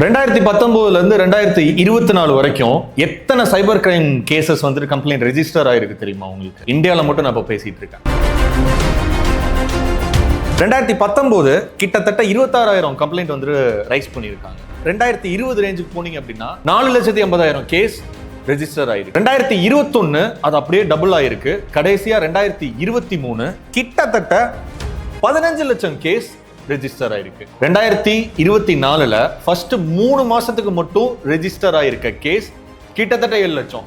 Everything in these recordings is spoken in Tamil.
2019 2024 வரைக்கும் எத்தனை சைபர் கிரைம் கேசஸ் வந்துட்டு கம்ப்ளைண்ட் ரெஜிஸ்டர் ஆயிருக்கு தெரியுமா உங்களுக்கு? இந்தியாவில் மட்டும் நான் இப்போ பேசிட்டு இருக்கேன். 2019 கிட்டத்தட்ட 26,000 கம்ப்ளைண்ட் வந்துட்டு ரைஸ் பண்ணியிருக்காங்க. 2020 ரேஞ்சுக்கு போனீங்க அப்படின்னா 4,80,000 கேஸ் ரெஜிஸ்டர் ஆயிருக்கு. 2021 அது அப்படியே டபுள் ஆயிருக்கு. கடைசியா 2023 கிட்டத்தட்ட 15 லட்சம் கேஸ் ரெஜிஸ்டர் ஆயிருக்கு. 2024 ஃபர்ஸ்ட் 3 மாசத்துக்கு மட்டும் ரெஜிஸ்டர் ஆயிருக்க கேஸ் கிட்டத்தட்ட 7 லட்சம்.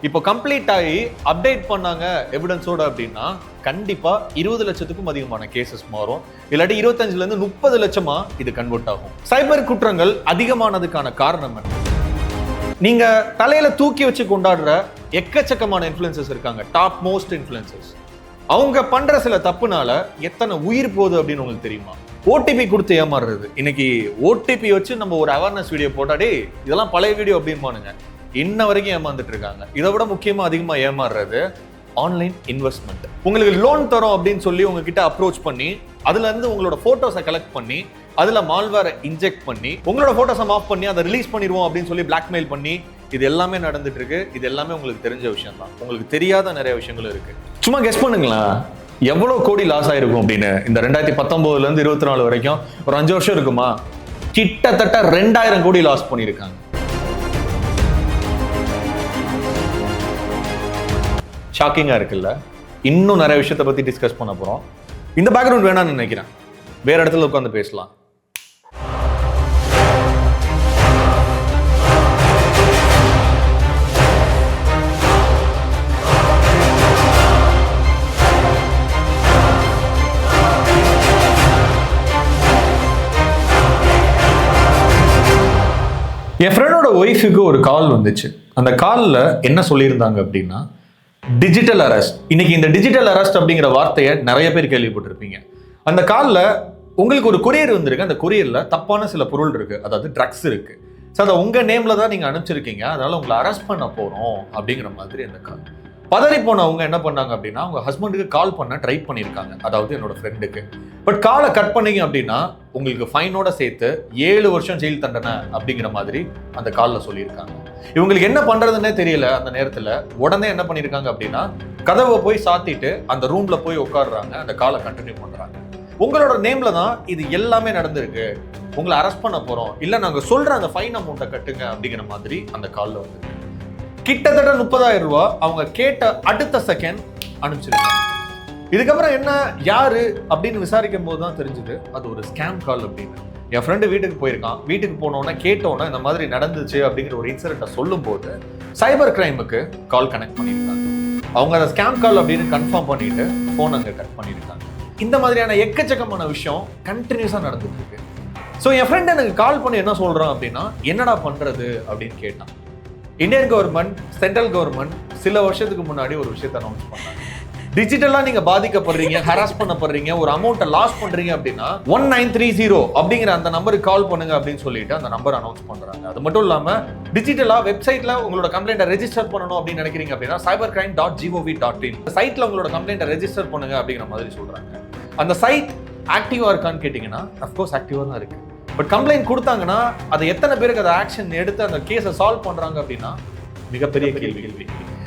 இப்போ கம்ப்ளீட் ஆகி அப்டேட் பண்ணாங்க எவிடன்ஸோட அப்படின்னா கண்டிப்பா 20 லட்சத்துக்கும் அதிகமான கேசஸ் மாறும். இல்லாட்டி 25 30 லட்சமா இது கன்வெர்ட் ஆகும். சைபர் குற்றங்கள் அதிகமானதுக்கான காரணம் என்ன? நீங்க தலையில தூக்கி வச்சு கொண்டாடுற எக்கச்சக்கமான இன்ஃப்ளூயன்சர்ஸ் இருக்காங்க, டாப் மோஸ்ட் இன்ஃப்ளூயன்சர்ஸ். அவங்க பண்ற சில தப்புனால எத்தனை உயிர் போகுது அப்படின்னு உங்களுக்கு தெரியுமா? ஓடிபி கொடுத்து ஏமாறுறது. இன்னைக்கு ஓடிபி வச்சு நம்ம ஒரு அவேர்னஸ் வீடியோ போட்டாடே இதெல்லாம் பழைய வீடியோ அப்படின்பானுங்க. இன்ன வரைக்கும் ஏமாந்துட்டு இருக்காங்க. இதை விட முக்கியமா அதிகமா ஏமாறுறது ஆன்லைன் இன்வெஸ்ட்மெண்ட். உங்களுக்கு லோன் தரோம் அப்படின்னு சொல்லி உங்ககிட்ட அப்ரோச் பண்ணி அதுல இருந்து உங்களோட போட்டோஸை கலெக்ட் பண்ணி அதுல மால்வேரை இன்ஜெக்ட் பண்ணி உங்களோட போட்டோஸை மாஃப் பண்ணி அதை ரிலீஸ் பண்ணிடுவோம் அப்படின்னு சொல்லி பிளாக்மெயில் பண்ணி இது எல்லாமே நடந்துட்டு இருக்கு. இது எல்லாமே உங்களுக்கு தெரிஞ்ச விஷயம் தான். உங்களுக்கு தெரியாத நிறைய விஷயங்கள் இருக்கு. சும்மா கெஸ் பண்ணுங்களா எவ்வளவு கோடி லாஸ் ஆயிருக்கும் அப்படின்னு. இந்த 2019 24 வரைக்கும் ஒரு 5 வருஷம் இருக்குமா, கிட்டத்தட்ட 2000 கோடி லாஸ் பண்ணியிருக்காங்க. ஷாக்கிங்கா இருக்குல்ல? இன்னும் நிறைய விஷயத்தை பத்தி டிஸ்கஸ் பண்ண போறோம். இந்த பேக்ரவுண்ட் வேணாம்னு நினைக்கிறேன், வேற இடத்துல உட்காந்து பேசலாம். என் ஃப்ரெண்டோட ஒய்ஃபுக்கு ஒரு கால் வந்துச்சு. அந்த காலில் என்ன சொல்லியிருந்தாங்க அப்படின்னா டிஜிட்டல் அரெஸ்ட். இன்னைக்கு இந்த டிஜிட்டல் அரெஸ்ட் அப்படிங்கிற வார்த்தையை நிறைய பேர் கேள்விப்பட்டிருப்பீங்க. அந்த காலில் உங்களுக்கு ஒரு கொரியர் வந்திருக்கு. அந்த கொரியரில் தப்பான சில பொருள் இருக்கு, அதாவது ட்ரக்ஸ் இருக்கு. ஸோ அதை உங்க நேம்ல தான் நீங்க அனுப்பிச்சிருக்கீங்க, அதனால உங்களை அரெஸ்ட் பண்ண போறோம் அப்படிங்கிற மாதிரி அந்த கால். பதறி போனவங்க என்ன பண்ணாங்க அப்படின்னா அவங்க ஹஸ்பண்டுக்கு கால் பண்ண ட்ரை பண்ணியிருக்காங்க, அதாவது என்னோட ஃப்ரெண்டுக்கு. பட் காலை கட் பண்ணீங்க அப்படின்னா உங்களுக்கு ஃபைனோட சேர்த்து 7 வருஷம் ஜெயில் தண்டனை அப்படிங்கிற மாதிரி அந்த காலில் சொல்லியிருக்காங்க. இவங்களுக்கு என்ன பண்றதுன்னே தெரியல. அந்த நேரத்தில் உடனே என்ன பண்ணியிருக்காங்க அப்படின்னா கதவை போய் சாத்திட்டு அந்த ரூம்ல போய் உட்காடுறாங்க, அந்த காலை கண்டினியூ பண்றாங்க. உங்களோட நேம்ல தான் இது எல்லாமே நடந்திருக்கு, உங்களை அரெஸ்ட் பண்ண போறோம், இல்ல நாங்க சொல்ற அந்த ஃபைன் அமௌண்ட்டை கட்டுங்க அப்படிங்கிற மாதிரி அந்த காலில் வந்து கிட்டத்தட்ட 30,000 ரூபாய் அவங்க கேட்ட அடுத்த செகண்ட் அனுப்பிச்சிருக்காங்க. இதுக்கப்புறம் என்ன யாரு அப்படின்னு விசாரிக்கும் போது தான் தெரிஞ்சுது அது ஒரு ஸ்கேம் கால் அப்படின்னு. என் ஃப்ரெண்டு வீட்டுக்கு போயிருக்கான். வீட்டுக்கு போனோன்னா கேட்டோன்னா இந்த மாதிரி நடந்துச்சு அப்படிங்கிற ஒரு இன்சிடென்ட்டை சொல்லும் போது சைபர் கிரைமுக்கு கால் கனெக்ட் பண்ணியிருக்காங்க. அவங்க அதை ஸ்கேம் கால் அப்படின்னு கன்ஃபார்ம் பண்ணிட்டு ஃபோன் அங்கே கட் பண்ணியிருக்காங்க. இந்த மாதிரியான எக்கச்சக்கமான விஷயம் கண்டினியூஸாக நடந்துட்டு இருக்கு. ஸோ என் ஃப்ரெண்ட் எனக்கு கால் பண்ணி என்ன சொல்றான் அப்படின்னா என்னடா பண்றது அப்படின்னு கேட்டான். இந்தியன் கவர்மெண்ட், சென்ட்ரல் கவர்மெண்ட் சில வருஷத்துக்கு முன்னாடி ஒரு விஷயத்தை அனௌன்ஸ் பண்ணாங்க. டிஜிட்டலா நீங்க பாதிக்கப்படுறீங்க, ஹராஸ் பண்ணப்படுறீங்க, ஒரு அமௌண்ட்டை லாஸ் பண்றீங்க அப்படின்னா 1930 அப்படிங்கிற அந்த நம்பருக்கு கால் பண்ணுங்க அப்படின்னு சொல்லிட்டு அந்த நம்பர் அனௌன்ஸ் பண்றாங்க. அது மட்டும் இல்லாம டிஜிட்டலா வெப்சைட்ல உங்களோட கம்ப்ளைண்ட்டை ரெஜிஸ்டர் பண்ணணும் அப்படின்னு நினைக்கிறீங்க அப்படின்னா cybercrime.gov.in சைட்ல உங்களோட கம்ப்ளைண்ட்டை ரெஜிஸ்டர் பண்ணுங்க அப்படிங்கிற மாதிரி சொல்றாங்க. அந்த சைட் ஆக்டிவா இருக்கான்னு கேட்டீங்கன்னா அஃப்கோர்ஸ் ஆக்டிவா தான் இருக்கு. பட் கம்ப்ளைண்ட் கொடுத்தாங்கன்னா அது எத்தனை பேருக்கு அதை ஆக்ஷன் எடுத்து அந்த கேஸை சால்வ் பண்றாங்க அப்படின்னா மிகப்பெரிய கேள்வி.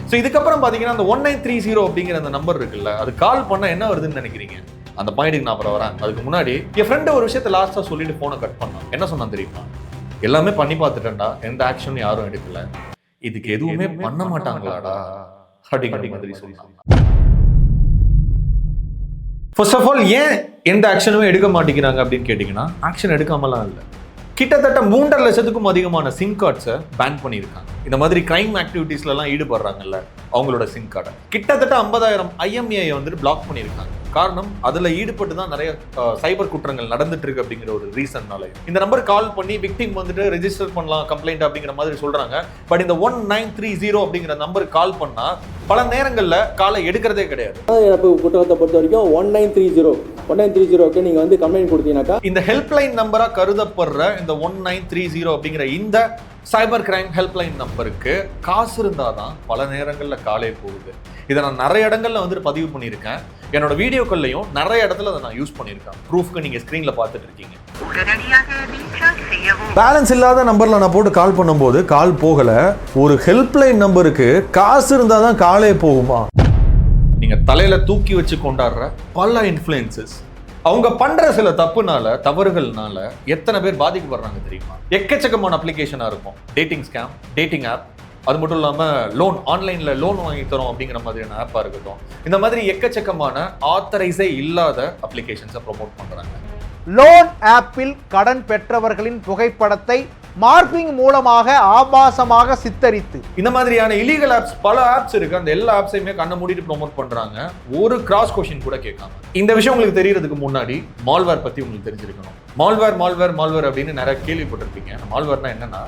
ஸோ இதுக்கப்புறம் பார்த்தீங்கன்னா அந்த 1930 அப்படிங்கிற அந்த நம்பர் இருக்குல்ல, அது கால் பண்ணா என்ன வருதுன்னு நினைக்கிறீங்க? அந்த பாயிண்ட்டுக்கு நான் அப்புறம் வரேன். அதுக்கு முன்னாடி என் ஃப்ரெண்டு ஒரு விஷயத்தை லாஸ்ட்டாக சொல்லிட்டு ஃபோனை கட் பண்ணான். என்ன சொன்னான் தெரியுமா? எல்லாமே பண்ணி பார்த்துட்டேன்டா, எந்த ஆக்ஷனும் யாரும் எடுக்கல, இதுக்கு எதுவுமே பண்ண மாட்டாங்களாடா அப்படிங்கிற மாதிரி சொன்னாங்க. ஃபர்ஸ்ட் ஆஃப் ஆல் ஏன் எந்த ஆக்ஷனுமே எடுக்க மாட்டேங்கிறாங்க அப்படின்னு கேட்டிங்கன்னா ஆக்ஷன் எடுக்காமலாம் இல்லை. கிட்டத்தட்ட 3.5 லட்சத்துக்கும் அதிகமான சிம் கார்ட்ஸை பேன் பண்ணியிருக்காங்க. இந்த மாதிரி கிரைம் ஆக்டிவிட்டீஸ்லாம் ஈடுபடுறாங்கல்ல அவங்களோட சிம் கார்டை கிட்டத்தட்ட 50,000 IMEI வந்துட்டு பிளாக் பண்ணியிருக்காங்க. காரணம் அதில் ஈடுபட்டு தான் நிறைய சைபர் குற்றங்கள் நடந்துட்டு இருக்கு அப்படிங்கிற ஒரு ரீசன்னால இந்த நம்பர் கால் பண்ணி விக்டிம் வந்துட்டு ரெஜிஸ்டர் பண்ணலாம் கம்ப்ளைண்ட் அப்படிங்கிற மாதிரி சொல்றாங்க. பட் இந்த 1930 அப்படிங்கிற நம்பருக்கு கால் பண்ணா பல நேரங்கள்ல காலை எடுக்கிறதே கிடையாது. குற்றத்தை பொறுத்த வரைக்கும் 1930 நீங்க வந்து கம்ப்ளைண்ட் கொடுத்தீங்கன்னாக்கா இந்த ஹெல்ப்லைன் நம்பரா கருதப்படுற இந்த 1930 அப்படிங்கிற இந்த சைபர் கிரைம் ஹெல்ப்லைன் நம்பருக்கு காசு இருந்தாதான் பல நேரங்கள்ல காலே போகுது. இதை நான் நிறைய இடங்கள்ல வந்துட்டு பதிவு பண்ணியிருக்கேன். என்னோட வீடியோக்கள்லையும் நிறைய இடத்துல அதை நான் யூஸ் பண்ணியிருக்கேன். ப்ரூஃப்க்கு நீங்க ஸ்கிரீன்ல பார்த்துட்டு இருக்கீங்க. பேலன்ஸ் இல்லாத நம்பர்ல நான் போட்டு கால் பண்ணும்போது கால் போகல. ஒரு ஹெல்ப்லைன் நம்பருக்கு காசு இருந்தாதான் காலே போகுமா? நீங்க தலையில தூக்கி வச்சு கொண்டாடுற பல இன்ஃப்ளூயன்சஸ் அவங்க பண்ற சில தவறுகள்னால எத்தனை பேர் பாதிக்கப்படுறாங்க தெரியுமா? எக்கச்சக்கமான அப்ளிகேஷனா இருக்கும். டேட்டிங் ஸ்கேம், டேட்டிங் ஆப், அது மட்டும் இல்லாம லோன், ஆன்லைன்ல லோன் வாங்கி தரோம் அப்படிங்கிற மாதிரியான ஆப்பா இருக்கட்டும். இந்த மாதிரி எக்கச்சக்கமான ஆத்தரைஸே இல்லாத அப்ளிகேஷன்ஸை ப்ரொமோட் பண்றாங்க. லோன் ஆப்பில் கடன் பெற்றவர்களின் புகைப்படத்தை மார்பிங் மூலமாக ஆபாசமாக சித்தரித்து இந்த மாதிரியான இல்லீகல் ஆப்ஸ் பல ஆப்ஸ் இருக்கு. அந்த எல்லா ஆப்ஸையுமே கண்ணை மூடிட்டு ப்ரோமோட் பண்றாங்க. ஒரு கிராஸ் கொஸ்டின் கூட கேட்காம. இந்த விஷயம் உங்களுக்கு தெரியறதுக்கு முன்னாடி மால்வேர் பத்தி உங்களுக்கு தெரிஞ்சிருக்கணும். மால்வேர் அப்படின்னு நிறைய கேள்விப்பட்டிருப்பீங்க. மால்வேர்னா என்னன்னா,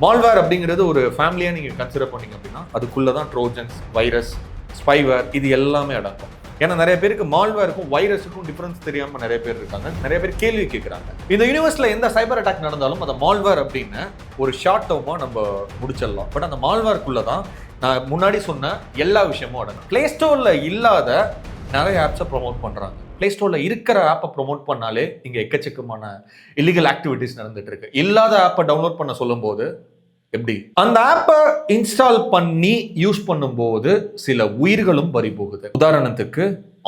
மால்வேர் அப்படிங்கிறது ஒரு ஃபேமிலியா நீங்க கன்சிடர் பண்ணீங்க அப்படின்னா அதுக்குள்ளதான் ட்ரோஜன்ஸ், வைரஸ், ஸ்பைவேர் இது எல்லாமே அடங்கும். ஏன்னா நிறைய பேருக்கு மால்வேருக்கும் வைரஸுக்கும் டிஃபரன்ஸ் தெரியாம நிறைய பேர் இருக்காங்க. நிறைய பேர் கேள்வி கேட்கறாங்க. இந்த யூனிவர்ஸ்ல எந்த சைபர் அட்டாக் நடந்தாலும் அந்த மால்வேர் அப்படின்னு ஒரு ஷார்ட் டேர்மா நம்ம முடிச்சிடலாம். பட் அந்த மால்வேருக்குள்ளதான் நான் முன்னாடி சொன்ன எல்லா விஷயமும் அடங்கும். பிளே ஸ்டோர்ல இல்லாத நிறைய ஆப்ஸை ப்ரொமோட் பண்றாங்க. பிளே ஸ்டோர்ல இருக்கிற ஆப்பை ப்ரொமோட் பண்ணாலே இங்க எக்கச்சக்கமான இல்லீகல் ஆக்டிவிட்டிஸ் நடந்துட்டு இருக்கு. இல்லாத ஆப்பை டவுன்லோட் பண்ண சொல்லும் போது எப்படி அந்த ஆப்பை இன்ஸ்டால் பண்ணி யூஸ் பண்ணும்போது சில உயிர்களும் பறி போகுது. உதாரணத்துக்கு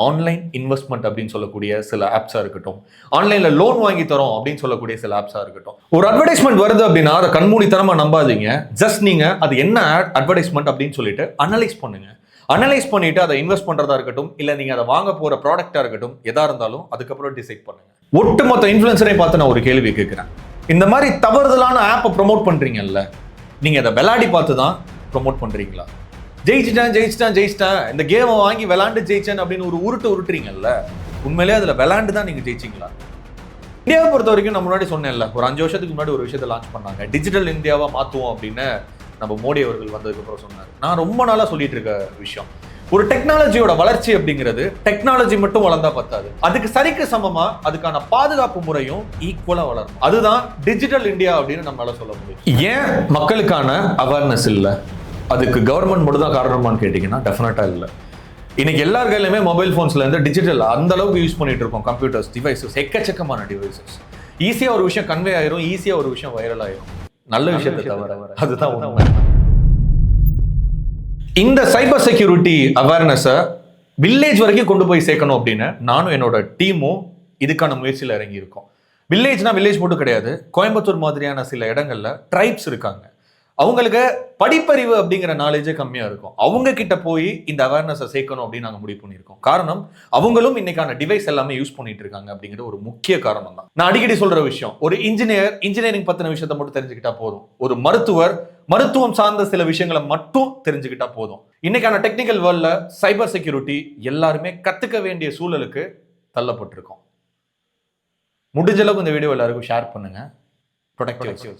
ஆன்லைன் இன்வெஸ்ட்மெண்ட் அப்படின்னு சொல்லக்கூடிய சில ஆப்ஸா இருக்கட்டும், ஆன்லைன்ல லோன் வாங்கி தரோம் அப்படின்னு சொல்லக்கூடிய சில ஆப்ஸா இருக்கட்டும். ஒரு அட்வர்டைஸ்மெண்ட் வருது அப்படின்னா அதை கண்மூடித்தனமா நம்பாதீங்க. ஜஸ்ட் நீங்க அது என்ன அட்வர்டைஸ்மெண்ட் அப்படின்னு சொல்லிட்டு அனலைஸ் பண்ணுங்க. அனலைஸ் பண்ணிட்டு அதை இன்வெஸ்ட் பண்றதா இருக்கட்டும், இல்ல நீங்க அதை வாங்க போற ப்ராடக்டா இருக்கட்டும், எதா இருந்தாலும் அதுக்கப்புறம் டிசைட் பண்ணுங்க. ஒட்டுமொத்த இன்ஃப்ளூயன்சரை பார்த்து நான் ஒரு கேள்வி கேட்கிறேன். இந்த மாதிரி தவறுதலான ஆப்பை ப்ரொமோட் பண்றீங்கல்ல, நீங்க அதை விளையாடி பார்த்து தான் ப்ரொமோட் பண்றீங்களா? ஜெயிச்சிட்டேன் இந்த கேமை வாங்கி விளையாண்டு ஜெயிச்சேன் அப்படின்னு ஒரு உருட்டுறீங்கல்ல, உண்மையிலேயே அதுல விளையாண்டு தான் நீங்க ஜெயிச்சிங்களா? இந்தியாவை பொறுத்த வரைக்கும் நான் முன்னாடி சொன்னேன்ல, ஒரு 5 வருஷத்துக்கு முன்னாடி ஒரு விஷயத்தை லான்ச் பண்ணாங்க. டிஜிட்டல் இந்தியாவா மாத்துவோம் அப்படின்னு நம்ம மோடி அவர்கள் வந்ததுக்கு அப்புறம் சொன்னார். நான் ரொம்ப நாளா சொல்லிட்டு இருக்க விஷயம், ஒரு டெக்னாலஜியோட வளர்ச்சி அப்படிங்கிறது டெக்னாலஜி மட்டும் வளர்ந்தா பத்தாது, அதுக்கு சரிக்கு சமமா அதுக்கான பாதுகாப்பு முறையும் ஈக்குவலா வளரும். அதுதான் டிஜிட்டல் இந்தியா அப்படின்னு நம்மளால சொல்ல முடியும். ஏன் மக்களுக்கான அவேர்னஸ் இல்ல? அதுக்கு கவர்மெண்ட் மட்டும் தான் காரணமான்னு கேட்டீங்கன்னா டெஃபினட்டா இல்ல. இன்னைக்கு எல்லார் கையிலுமே மொபைல் போன்ஸ்ல இருந்து டிஜிட்டல் அந்த அளவுக்கு யூஸ் பண்ணிட்டு இருக்கோம். கம்ப்யூட்டர்ஸ், டிவைசஸ், எக்கச்சக்கமான டிவைசஸ். ஈஸியா ஒரு விஷயம் கன்வே ஆயிரும், ஈஸியா ஒரு விஷயம் வைரல் ஆயிரும். நல்ல விஷயத்தை தவிர அதுதான் உண்மை. இந்த சைபர் செக்யூரிட்டி அவேர்னஸை வில்லேஜ் வரைக்கும் கொண்டு போய் சேர்க்கணும் அப்படின்னு நானும் என்னோட டீமும் இதுக்கான முயற்சியில் இறங்கி இருக்கோம். வில்லேஜ்னா வில்லேஜ் மட்டும் கிடையாது, கோயம்புத்தூர் மாதிரியான சில இடங்கள்ல ட்ரைப்ஸ் இருக்காங்க. அவங்களுக்கு படிப்பறிவு அப்படிங்கிற நாலேஜே கம்மியா இருக்கும். அவங்க கிட்ட போய் இந்த அவேர்னஸை சேர்க்கணும் அப்படின்னு நாங்கள் முடிவு பண்ணியிருக்கோம். காரணம், அவங்களும் இன்னைக்கான டிவைஸ் எல்லாமே யூஸ் பண்ணிட்டு இருக்காங்க அப்படிங்கிற ஒரு முக்கிய காரணம் தான். நான் அடிக்கடி சொல்ற விஷயம், ஒரு இன்ஜினியரிங் பத்தின விஷயத்தை மட்டும் தெரிஞ்சுக்கிட்டா போதும். ஒரு மருத்துவம் சார்ந்த சில விஷயங்களை மட்டும் தெரிஞ்சுக்கிட்டா போதும். இன்னைக்கான டெக்னிக்கல் வேர்ல்ட்ல சைபர் செக்யூரிட்டி எல்லாருமே கத்துக்க வேண்டிய சூழலுக்கு தள்ளப்பட்டிருக்கோம். முடிஞ்ச அளவுக்கு இந்த வீடியோ எல்லாருக்கும் ஷேர் பண்ணுங்க. ப்ரொடக்டிவ்.